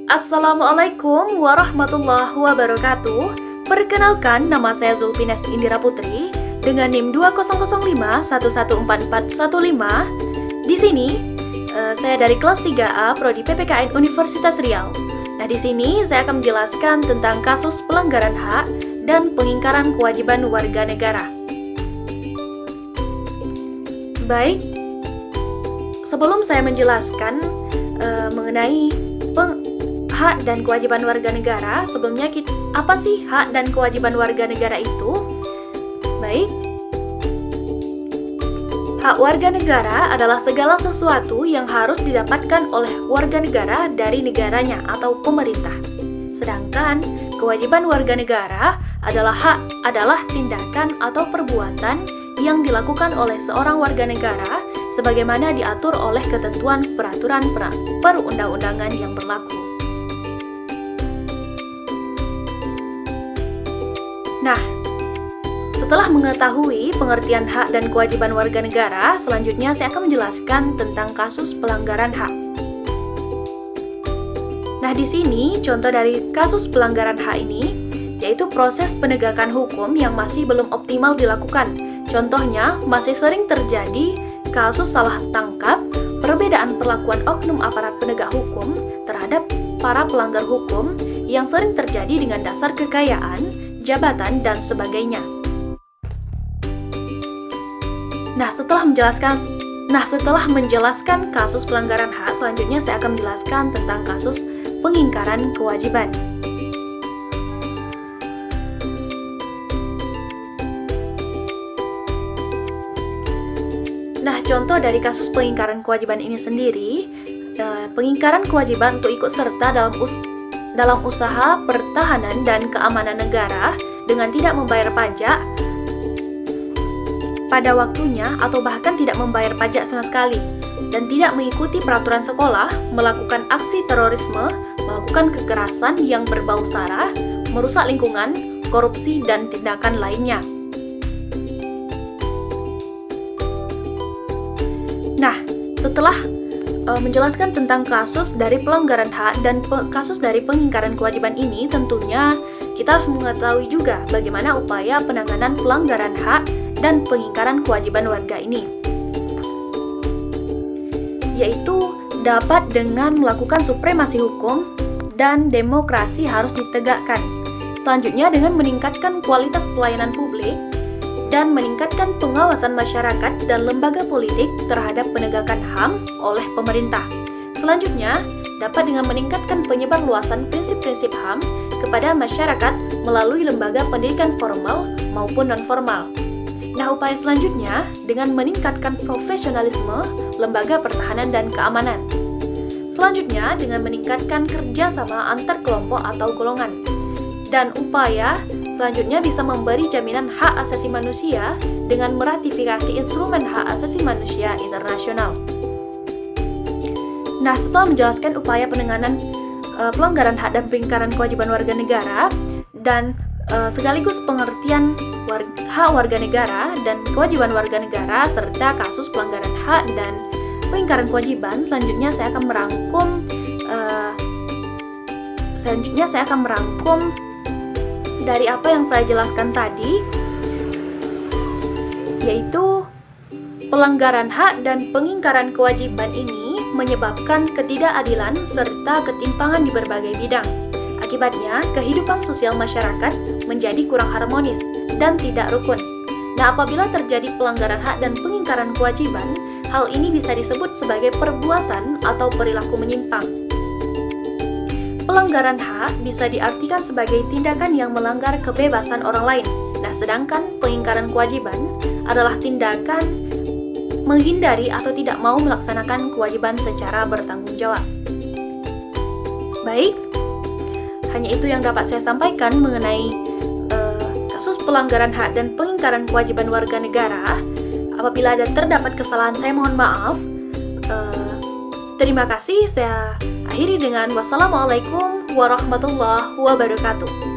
Assalamualaikum warahmatullahi wabarakatuh. Perkenalkan, nama saya Zulfines Indira Putri dengan NIM 2005114415. Di sini saya dari kelas 3A Prodi PPKN Universitas Riau. Nah, di sini saya akan menjelaskan tentang kasus pelanggaran hak dan pengingkaran kewajiban warga negara. Baik, sebelum saya menjelaskan mengenai hak dan kewajiban warga negara, sebelumnya apa sih hak dan kewajiban warga negara itu? Baik, hak warga negara adalah segala sesuatu yang harus didapatkan oleh warga negara dari negaranya atau pemerintah. Sedangkan kewajiban warga negara adalah tindakan atau perbuatan yang dilakukan oleh seorang warga negara sebagaimana diatur oleh ketentuan peraturan perundang-undangan yang berlaku. Nah, setelah mengetahui pengertian hak dan kewajiban warga negara, selanjutnya saya akan menjelaskan tentang kasus pelanggaran hak. Nah, di sini contoh dari kasus pelanggaran hak ini yaitu proses penegakan hukum yang masih belum optimal dilakukan. Contohnya, masih sering terjadi kasus salah tangkap, perbedaan perlakuan oknum aparat penegak hukum terhadap para pelanggar hukum yang sering terjadi dengan dasar kekayaan, jabatan, dan sebagainya. Nah, setelah menjelaskan kasus pelanggaran hak, selanjutnya saya akan menjelaskan tentang kasus pengingkaran kewajiban. Nah, contoh dari kasus pengingkaran kewajiban ini sendiri, pengingkaran kewajiban untuk ikut serta dalam usaha pertahanan dan keamanan negara dengan tidak membayar pajak pada waktunya atau bahkan tidak membayar pajak sama sekali dan tidak mengikuti peraturan sekolah, melakukan aksi terorisme, melakukan kekerasan yang berbau sara, merusak lingkungan, korupsi, dan tindakan lainnya. Nah, setelah menjelaskan tentang kasus dari pelanggaran hak dan kasus dari pengingkaran kewajiban ini, tentunya kita harus mengetahui juga bagaimana upaya penanganan pelanggaran hak dan pengingkaran kewajiban warga ini, yaitu dapat dengan melakukan supremasi hukum dan demokrasi harus ditegakkan. Selanjutnya dengan meningkatkan kualitas pelayanan publik dan meningkatkan pengawasan masyarakat dan lembaga politik terhadap penegakan HAM oleh pemerintah. Selanjutnya, dapat dengan meningkatkan penyebarluasan prinsip-prinsip HAM kepada masyarakat melalui lembaga pendidikan formal maupun non-formal. Nah, upaya selanjutnya dengan meningkatkan profesionalisme lembaga pertahanan dan keamanan. Selanjutnya, dengan meningkatkan kerjasama antar kelompok atau golongan. Dan upaya selanjutnya bisa memberi jaminan hak asasi manusia dengan meratifikasi instrumen hak asasi manusia internasional. Nah, setelah menjelaskan upaya penanganan pelanggaran hak dan pengingkaran kewajiban warga negara dan sekaligus pengertian hak warga negara dan kewajiban warga negara serta kasus pelanggaran hak dan pengingkaran kewajiban, selanjutnya saya akan merangkum dari apa yang saya jelaskan tadi, yaitu pelanggaran hak dan pengingkaran kewajiban ini menyebabkan ketidakadilan serta ketimpangan di berbagai bidang. Akibatnya, kehidupan sosial masyarakat menjadi kurang harmonis dan tidak rukun. Nah, apabila terjadi pelanggaran hak dan pengingkaran kewajiban, hal ini bisa disebut sebagai perbuatan atau perilaku menyimpang. Pelanggaran hak bisa diartikan sebagai tindakan yang melanggar kebebasan orang lain. Nah, sedangkan pengingkaran kewajiban adalah tindakan menghindari atau tidak mau melaksanakan kewajiban secara bertanggung jawab. Baik, hanya itu yang dapat saya sampaikan mengenai kasus pelanggaran hak dan pengingkaran kewajiban warga negara. Apabila ada terdapat kesalahan, saya mohon maaf. Terima kasih. Saya akhiri dengan wassalamualaikum warahmatullahi wabarakatuh.